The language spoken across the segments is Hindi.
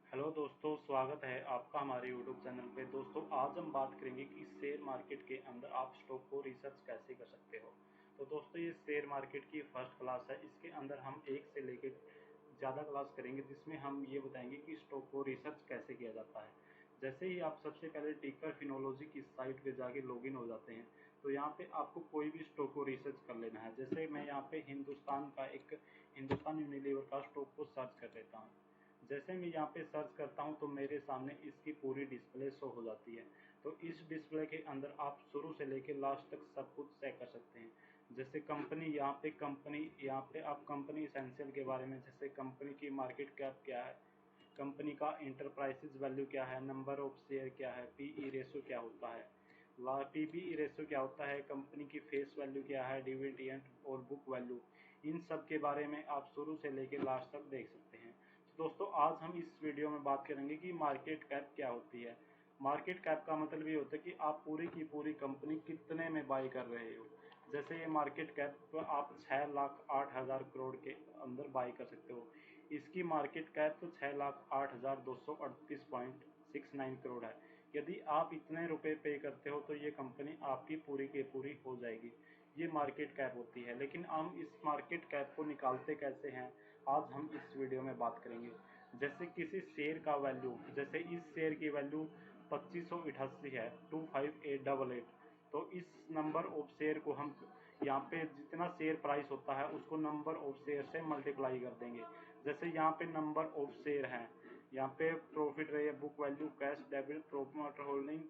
हेलो दोस्तों, स्वागत है आपका हमारे यूट्यूब चैनल पे। दोस्तों, आज हम बात करेंगे कि शेयर मार्केट के अंदर आप स्टॉक को रिसर्च कैसे कर सकते हो। तो दोस्तों, ये शेयर मार्केट की फर्स्ट क्लास है। इसके अंदर हम एक से लेकर ज़्यादा क्लास करेंगे, जिसमें हम ये बताएंगे कि स्टॉक को रिसर्च कैसे किया जाता है। जैसे ही आप सबसे पहले टिकर फिनोलॉजी की साइट पे जाके लॉगिन हो जाते हैं, तो यहाँ पे आपको कोई भी स्टॉक को रिसर्च कर लेना है। जैसे मैं यहाँ पे हिंदुस्तान यूनिलीवर का स्टॉक को सर्च कर लेता हूँ। जैसे मैं यहाँ पे सर्च करता हूँ तो मेरे सामने इसकी पूरी डिस्प्ले शो हो जाती है। तो इस डिस्प्ले के अंदर आप शुरू से लेकर लास्ट तक सब कुछ चेक कर सकते हैं। जैसे कंपनी यहाँ पे आप कंपनी इसेंशियल के बारे में, जैसे कंपनी की मार्केट कैप क्या है, कंपनी का इंटरप्राइजेज वैल्यू क्या है, नंबर ऑफ शेयर क्या है, पीई रेशो क्या होता है, पीबी रेशो क्या होता है, कंपनी की फेस वैल्यू क्या है, डिविडेंड और बुक वैल्यू, इन सब के बारे में आप शुरू से लेकर लास्ट तक देख सकते हैं। तो दोस्तों, आज हम इस वीडियो में बात करेंगे कि मार्केट कैप क्या होती है। मार्केट कैप का मतलब ये होता है कि आप पूरी की पूरी कंपनी कितने में बाई कर रहे हो। जैसे ये मार्केट कैप आप 6,08,000 करोड़ के अंदर बाई कर सकते हो। इसकी मार्केट कैप तो 6,08,238.69 करोड़ है। यदि आप इतने रुपए पे करते हो तो ये कंपनी आपकी पूरी की पूरी हो जाएगी। ये मार्केट कैप होती है। लेकिन हम इस मार्केट कैप को निकालते कैसे हैं, आज हम इस वीडियो में बात करेंगे। जैसे किसी शेयर का वैल्यू, जैसे इस शेयर की वैल्यू 2588 है, 25888। तो इस नंबर ऑफ शेयर को हम यहाँ पे जितना शेयर प्राइस होता है उसको नंबर ऑफ शेयर से मल्टीप्लाई कर देंगे। जैसे यहाँ पे नंबर ऑफ शेयर हैं, यहाँ पे प्रॉफिट रही है, book value, cash, debit, promoter holding,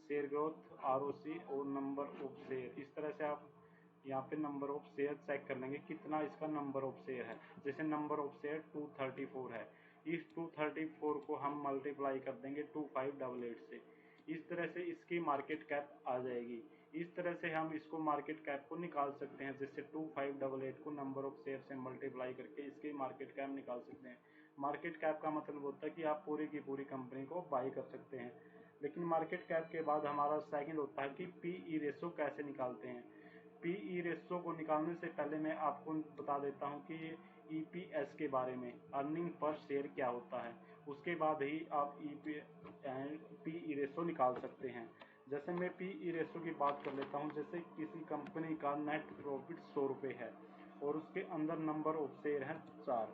share growth, ROC और नंबर ऑफ शेयर। इस तरह से आप यहाँ पे नंबर ऑफ शेयर चेक कर लेंगे कितना इसका नंबर ऑफ शेयर है। जैसे नंबर ऑफ शेयर 234 है, इस 234 को हम मल्टीप्लाई कर देंगे 2588 से। इस तरह से इसकी मार्केट कैप आ जाएगी। इस तरह से हम इसको मार्केट कैप को निकाल सकते हैं। जैसे 2588 को नंबर ऑफ शेयर से मल्टीप्लाई करके इसकी मार्केट कैप निकाल सकते हैं। मार्केट कैप का मतलब होता है कि आप पूरी की पूरी कंपनी को बाई कर सकते हैं। लेकिन मार्केट कैप के बाद हमारा सेकंड होता है कि पीई रेशो कैसे निकालते हैं। पीई रेशो को निकालने से पहले मैं आपको बता देता हूं कि ईपीएस के बारे में, अर्निंग पर शेयर क्या होता है। उसके बाद ही आप पीई रेशो निकाल सकते हैं। जैसे मैं पीई रेशो की बात कर लेता हूं। जैसे किसी कंपनी का नेट प्रॉफिट 100 रुपये है और उसके अंदर नंबर ऑफ शेयर है 4,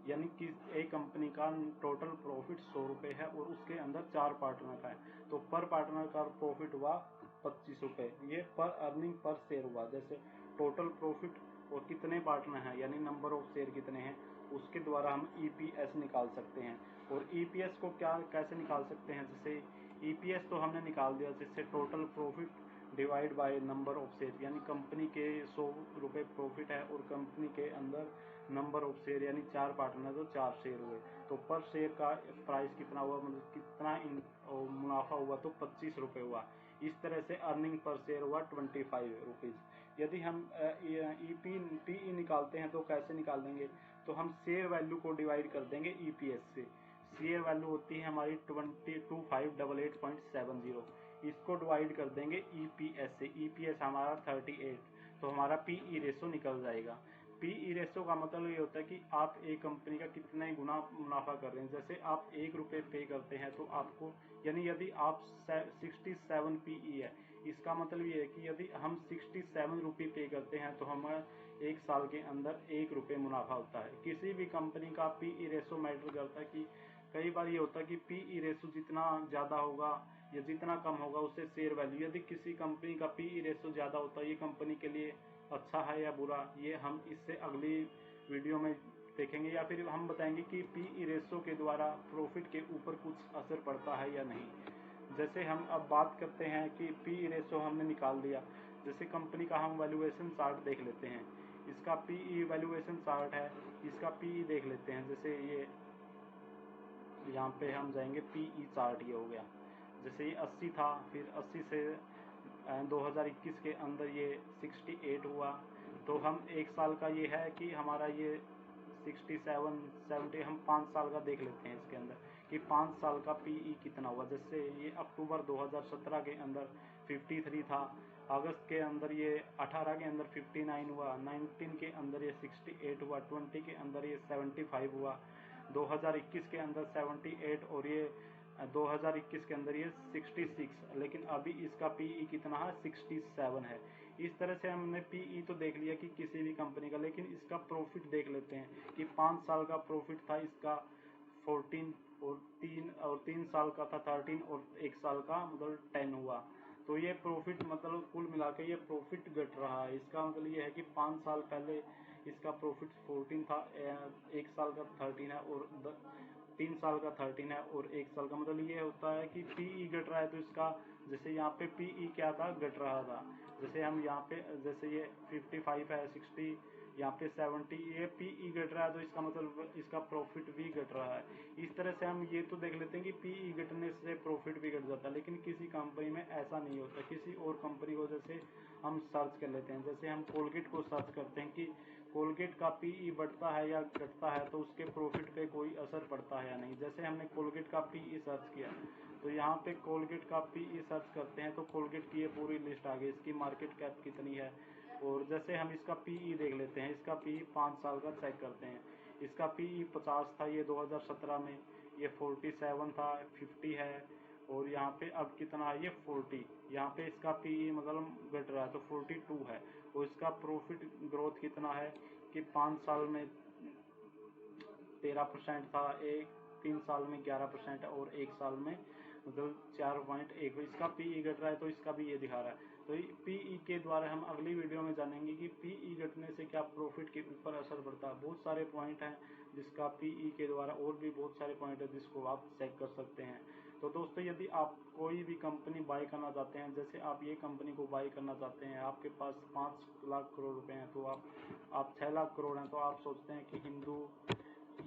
यानी कि एक कंपनी का टोटल प्रॉफिट 100 रुपये है और उसके अंदर 4 पार्टनर का है, तो पर पार्टनर का प्रॉफिट हुआ 25 रुपये। ये पर अर्निंग पर शेयर हुआ। जैसे टोटल प्रॉफिट और कितने पार्टनर हैं यानी नंबर ऑफ शेयर कितने हैं, उसके द्वारा हम ईपीएस निकाल सकते हैं। और ईपीएस को क्या कैसे निकाल सकते हैं, जैसे ईपीएस तो हमने निकाल दिया, जिससे total profit divide by number of share, यानी कंपनी के 100 रुपये प्रॉफिट है और कंपनी के अंदर नंबर ऑफ शेयर यानी 4 पार्टनर तो 4 शेयर हुए, तो पर शेयर का प्राइस कितना हुआ, मतलब कितना मुनाफा हुआ, तो 25 रुपये हुआ। इस तरह से अर्निंग पर शेयर हुआ 25 रुपीज़। यदि हम पीई निकालते हैं तो कैसे निकाल देंगे, तो हम शेयर वैल्यू को डिवाइड कर देंगे ईपीएस से। शेयर वैल्यू होती है हमारी 22588.70, इसको डिवाइड कर देंगे ईपीएस से। ईपीएस हमारा 38, तो हमारा पीई रेशो निकल जाएगा। पीई रेशो का मतलब ये होता है कि आप एक कंपनी का कितने गुना मुनाफा कर रहे हैं। जैसे आप 1 रुपये पे करते हैं तो आपको, यानी यदि आप 67 पीई है, इसका मतलब ये है कि यदि हम 67 रुपये पे करते हैं तो हमें 1 साल के अंदर 1 रुपये मुनाफा होता है। किसी भी कंपनी का पीई रेशो मैटर करता है कि कई बार ये होता है कि पीई रेशो जितना ज़्यादा होगा या जितना कम होगा उससे शेयर वैल्यू, यदि किसी कंपनी का पीई रेशो ज़्यादा होता है, ये कंपनी के लिए अच्छा है या बुरा, ये हम इससे अगली वीडियो में देखेंगे। या फिर हम बताएंगे कि पीई रेशो के द्वारा प्रॉफिट के ऊपर कुछ असर पड़ता है या नहीं। जैसे हम अब बात करते हैं कि पीई रेशो हमने निकाल दिया। जैसे कंपनी का हम वैल्यूएशन चार्ट देख लेते हैं। इसका पीई वैल्यूएशन चार्ट है, इसका पीई देख लेते हैं। जैसे ये यहाँ पे हम जाएंगे, पीई चार्ट ये हो गया। जैसे ये 80 था, फिर 80 से 2021 के अंदर ये 68 हुआ। तो हम 1 साल का ये है कि हमारा ये 67 70, हम 5 साल का देख लेते हैं इसके अंदर कि 5 साल का पीई कितना हुआ। जैसे ये अक्टूबर 2017 के अंदर 53 था, अगस्त के अंदर ये 18 के अंदर 59 हुआ, 19 के अंदर ये 68 हुआ, 20 के अंदर ये 75 हुआ, 2021 के अंदर 78 और ये 2021 के अंदर ये 66, लेकिन अभी इसका पीई कितना है, 67 है। इस तरह से हमने पीई तो देख लिया कि किसी भी कंपनी का, लेकिन इसका प्रॉफिट देख लेते हैं कि 5 साल का प्रॉफिट था इसका 14, और 3 साल का था 13, और 1 साल का मतलब 10 हुआ। तो ये प्रॉफिट मतलब कुल मिला के ये प्रॉफिट घट रहा है। इसका मतलब ये है कि 5 साल पहले इसका प्रॉफिट 14 था, 1 साल का 13 है, और 3 साल का 13 है, और 1 साल का मतलब ये होता है कि पीई घट रहा है। तो इसका जैसे यहाँ पे पीई क्या था, घट रहा था। जैसे हम यहाँ पे जैसे ये 55 है, 60, यहाँ पे 70, ये पीई घट रहा है, तो इसका मतलब इसका प्रॉफिट भी घट रहा है। इस तरह से हम ये तो देख लेते हैं कि पीई घटने से प्रॉफिट भी घट जाता है, लेकिन किसी कंपनी में ऐसा नहीं होता। किसी और कंपनी को जैसे हम सर्च कर लेते हैं, जैसे हम कोलगेट को सर्च करते हैं कि कोलगेट का पीई बढ़ता है या घटता है, तो उसके प्रॉफिट पे कोई असर पड़ता है या नहीं। जैसे हमने कोलगेट का पीई सर्च किया, तो यहाँ पे कोलगेट का पीई सर्च करते हैं तो कोलगेट की ये पूरी लिस्ट आ गई, इसकी मार्केट कैप कितनी है। और जैसे हम इसका पीई देख लेते हैं, इसका पीई 5 साल का चेक करते हैं। इसका पीई 50 था ये 2017 में, ये 47 था, 50 है, और यहाँ पे अब कितना है, ये 40। यहाँ पे इसका पीई मतलब घट रहा है तो 42 है। और इसका प्रॉफिट ग्रोथ कितना है कि 5 साल में 13% था, 3 साल में 11% है, और 1 साल में मतलब 4.1। इसका पीई घट रहा है तो इसका भी ये दिखा रहा है। तो पीई के द्वारा हम अगली वीडियो में जानेंगे कि पीई घटने से क्या प्रॉफिट के ऊपर असर पड़ता है। बहुत सारे पॉइंट हैं जिसका पीई के द्वारा, और भी बहुत सारे पॉइंट है जिसको आप चेक कर सकते हैं। तो दोस्तों, यदि आप कोई भी कंपनी बाय करना चाहते हैं, जैसे आप ये कंपनी को बाय करना चाहते हैं, आपके पास 5 लाख करोड़ रुपए हैं, तो आप 6 लाख करोड़ हैं, तो आप सोचते हैं कि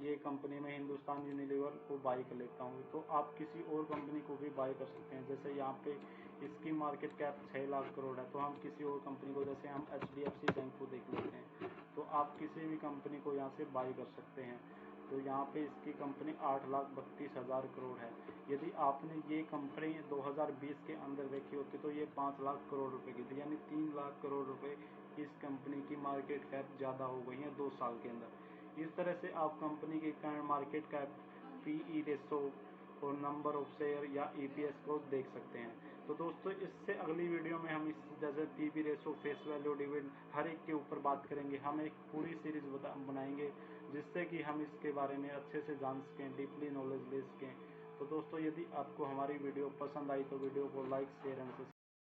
ये कंपनी में हिंदुस्तान यूनिलीवर को बाई कर लेता हूँ, तो आप किसी और कंपनी को भी बाई कर सकते हैं। जैसे यहाँ पे इसकी मार्केट कैप 6 लाख करोड़ है, तो हम किसी और कंपनी को, जैसे हम HDFC बैंक को देख लेते हैं, तो आप किसी भी कंपनी को यहाँ से बाई कर सकते हैं। तो यहाँ पे इसकी कंपनी 8,32,000 करोड़ है। यदि आपने ये कंपनी 2020 के अंदर देखी होती तो ये 5 लाख करोड़ रुपए की थी, यानी 3 लाख करोड़ रुपए इस कंपनी की मार्केट कैप ज़्यादा हो गई है 2 साल के अंदर। इस तरह से आप कंपनी की current market cap, PE ratio, और नंबर ऑफ शेयर या ईपीएस को देख सकते हैं। तो दोस्तों, इससे अगली वीडियो में हम इस जैसे PB ratio, face value, dividend, हर एक के ऊपर बात करेंगे। हम एक पूरी सीरीज बनाएंगे जिससे कि हम इसके बारे में अच्छे से जान सकें, डीपली नॉलेज ले सकें। तो दोस्तों, यदि आपको हमारी वीडियो पसंद आई तो वीडियो को लाइक, शेयर एंड